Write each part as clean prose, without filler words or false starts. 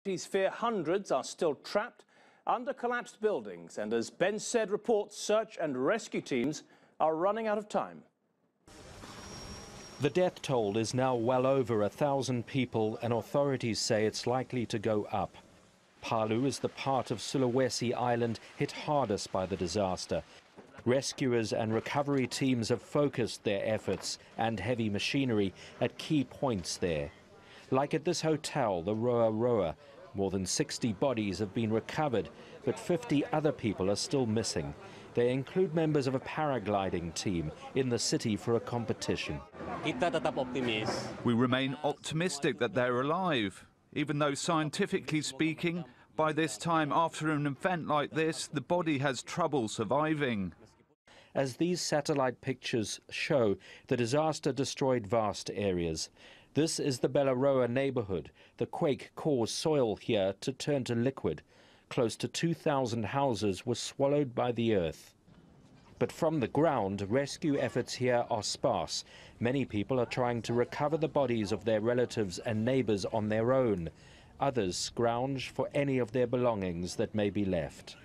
Authorities fear hundreds are still trapped under collapsed buildings, and as Ben said, reports search and rescue teams are running out of time. The death toll is now well over 1,000 people, and authorities say it's likely to go up. Palu is the part of Sulawesi Island hit hardest by the disaster. Rescuers and recovery teams have focused their efforts and heavy machinery at key points there. Like at this hotel, the Roa Roa, more than 60 bodies have been recovered, but 50 other people are still missing. They include members of a paragliding team in the city for a competition. We remain optimistic that they're alive, even though scientifically speaking, by this time after an event like this, the body has trouble surviving. As these satellite pictures show, the disaster destroyed vast areas. This is the Belaroa neighborhood. The quake caused soil here to turn to liquid. Close to 2,000 houses were swallowed by the earth. But from the ground, rescue efforts here are sparse. Many people are trying to recover the bodies of their relatives and neighbors on their own. Others scrounge for any of their belongings that may be left.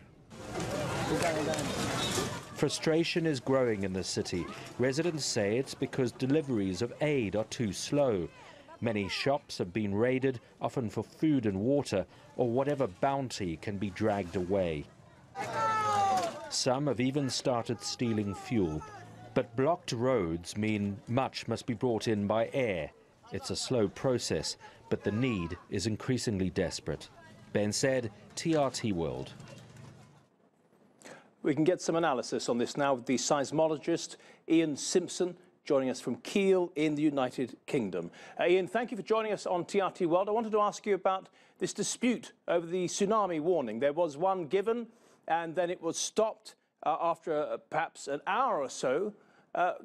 Frustration is growing in the city. Residents say it's because deliveries of aid are too slow. Many shops have been raided, often for food and water, or whatever bounty can be dragged away. Some have even started stealing fuel. But blocked roads mean much must be brought in by air. It's a slow process, but the need is increasingly desperate. Ben said, TRT World. We can get some analysis on this now with the seismologist Ian Stimpson, joining us from Kiel in the United Kingdom. Ian, thank you for joining us on TRT World. I wanted to ask you about this dispute over the tsunami warning. There was one given, and then it was stopped after perhaps an hour or so.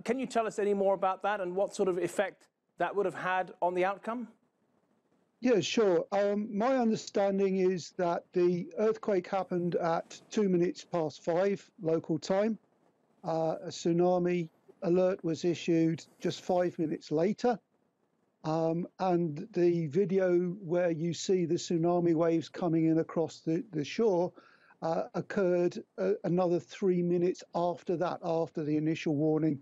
Can you tell us any more about that and what sort of effect that would have had on the outcome? Yeah, sure. My understanding is that the earthquake happened at 5 local time. A tsunami alert was issued just 5 minutes later. And the video where you see the tsunami waves coming in across the shore occurred another 3 minutes after that, after the initial warning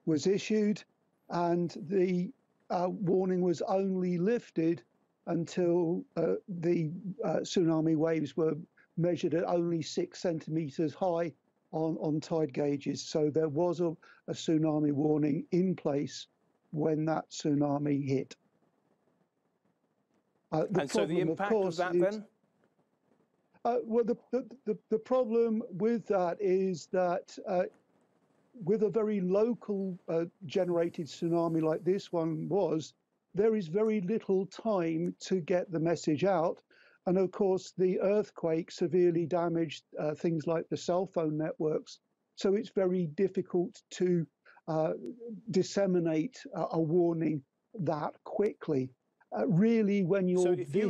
was issued. And the warning was only lifted until the tsunami waves were measured at only 6 centimeters high on tide gauges. So there was a tsunami warning in place when that tsunami hit. And so the impact of that then? Well, the problem with that is that with a very local generated tsunami like this one was, there is very little time to get the message out. And of course, the earthquake severely damaged things like the cell phone networks. So it's very difficult to disseminate a warning that quickly. Really, when you're if you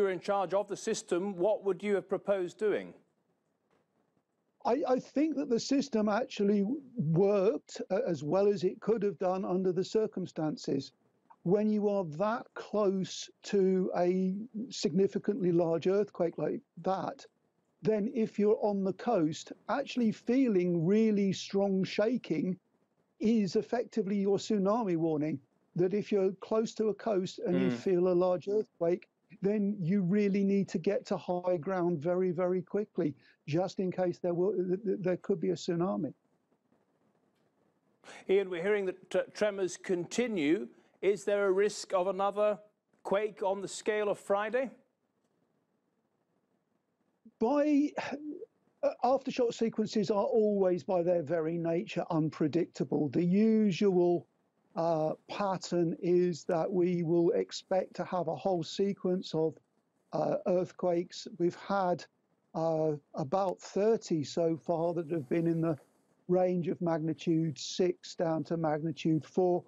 were in charge of the system, what would you have proposed doing? I think that the system actually worked as well as it could have done under the circumstances. When you are that close to a significantly large earthquake like that, then if you're on the coast, actually feeling really strong shaking is effectively your tsunami warning. That if you're close to a coast and you feel a large earthquake, then you really need to get to high ground very, very quickly, just in case there could be a tsunami. Ian, we're hearing that tremors continue. Is there a risk of another quake on the scale of Friday? Aftershock sequences are always, by their very nature, unpredictable. The usual pattern is that we will expect to have a whole sequence of earthquakes. We've had about 30 so far that have been in the range of magnitude 6 down to magnitude 4.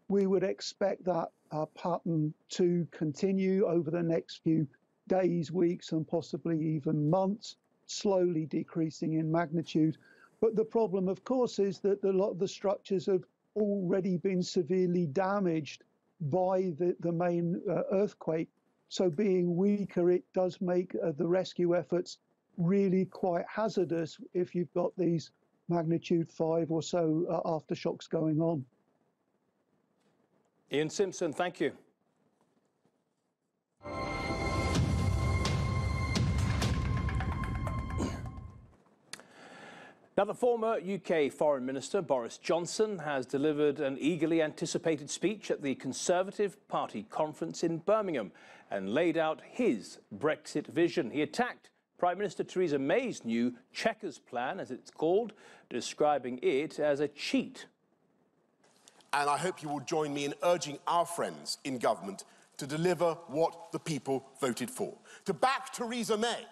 We would expect that pattern to continue over the next few days, weeks, and possibly even months, slowly decreasing in magnitude. But the problem, of course, is that a lot of the structures have already been severely damaged by the main earthquake. So being weaker, it does make the rescue efforts really quite hazardous if you've got these magnitude 5 or so aftershocks going on. Ian Stimpson, thank you. Now, the former UK Foreign Minister, Boris Johnson, has delivered an eagerly anticipated speech at the Conservative Party conference in Birmingham and laid out his Brexit vision. He attacked Prime Minister Theresa May's new Chequers plan, as it's called, describing it as a cheat. And I hope you will join me in urging our friends in government to deliver what the people voted for, to back Theresa May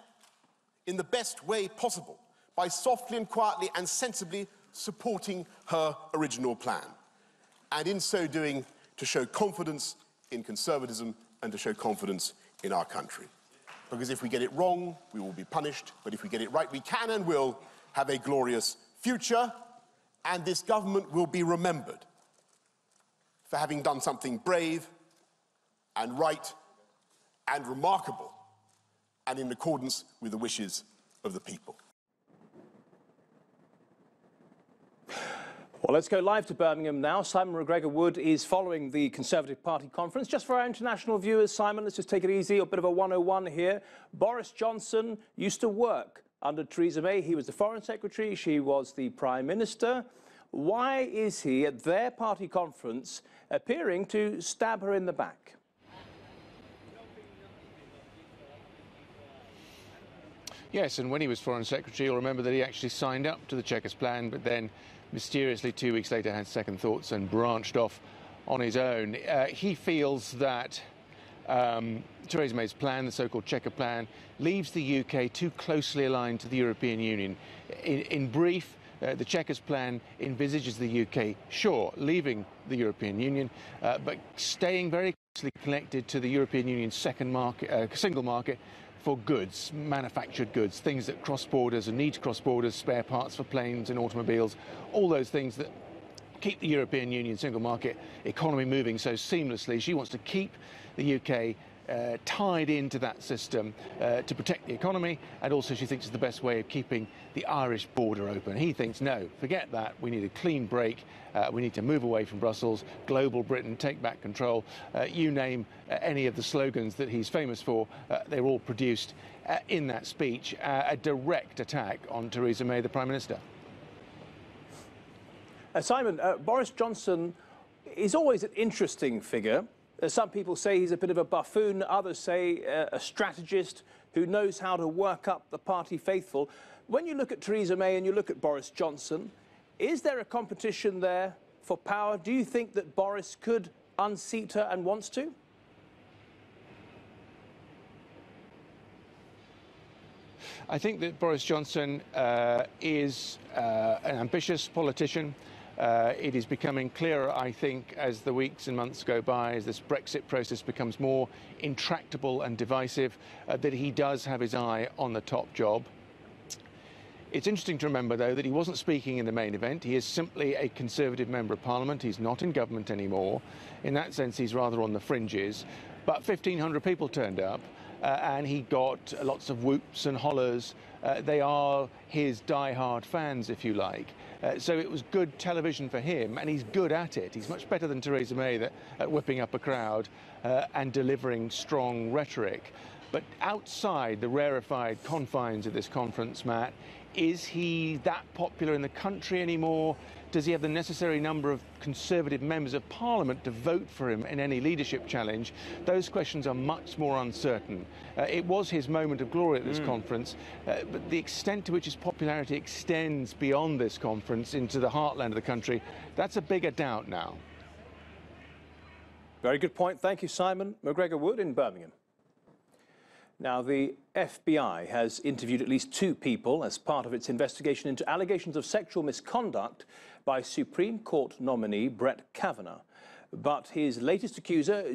in the best way possible, by softly and quietly and sensibly supporting her original plan. And in so doing, to show confidence in conservatism and to show confidence in our country. Because if we get it wrong, we will be punished. But if we get it right, we can and will have a glorious future. And this government will be remembered for having done something brave and right and remarkable and in accordance with the wishes of the people. Well, let's go live to Birmingham now. Simon McGregor-Wood is following the Conservative Party conference. Just for our international viewers, Simon, let's just take it easy, a bit of a 101 here. Boris Johnson used to work under Theresa May. He was the Foreign Secretary, she was the Prime Minister. Why is he at their party conference appearing to stab her in the back? Yes, and when he was Foreign Secretary, you'll remember that he actually signed up to the Chequers plan, but then mysteriously 2 weeks later had second thoughts and branched off on his own. He feels that Theresa May's plan, the so-called Chequer plan, leaves the UK too closely aligned to the European Union. In brief, the Chequers plan envisages the UK, sure, leaving the European Union, but staying very closely connected to the European Union's single market for goods, manufactured goods, things that cross borders and need to cross borders, spare parts for planes and automobiles, all those things that keep the European Union single market economy moving so seamlessly. She wants to keep the UK tied into that system to protect the economy, and also she thinks it's the best way of keeping the Irish border open. He thinks, no, forget that, we need a clean break, we need to move away from Brussels, global Britain, take back control. You name any of the slogans that he's famous for, they're all produced in that speech, a direct attack on Theresa May, the Prime Minister. Simon, Boris Johnson is always an interesting figure. Some people say he's a bit of a buffoon, others say a strategist who knows how to work up the party faithful. When you look at Theresa May and you look at Boris Johnson, is there a competition there for power? Do you think that Boris could unseat her and wants to? I think that Boris Johnson is an ambitious politician. It is becoming clearer, I think, as the weeks and months go by, as this Brexit process becomes more intractable and divisive, that he does have his eye on the top job. It's interesting to remember, though, that he wasn't speaking in the main event. He is simply a Conservative Member of Parliament. He's not in government anymore. In that sense, he's rather on the fringes. But 1,500 people turned up, and he got lots of whoops and hollers. They are his die-hard fans, if you like. So it was good television for him, and he's good at it. He's much better than Theresa May at whipping up a crowd and delivering strong rhetoric. But outside the rarefied confines of this conference, Matt, is he that popular in the country anymore? Does he have the necessary number of Conservative members of Parliament to vote for him in any leadership challenge? Those questions are much more uncertain. It was his moment of glory at this conference, but the extent to which his popularity extends beyond this conference into the heartland of the country, that's a bigger doubt now. Very good point. Thank you, Simon McGregor-Wood in Birmingham. Now, the FBI has interviewed at least 2 people as part of its investigation into allegations of sexual misconduct by Supreme Court nominee Brett Kavanaugh. But his latest accuser,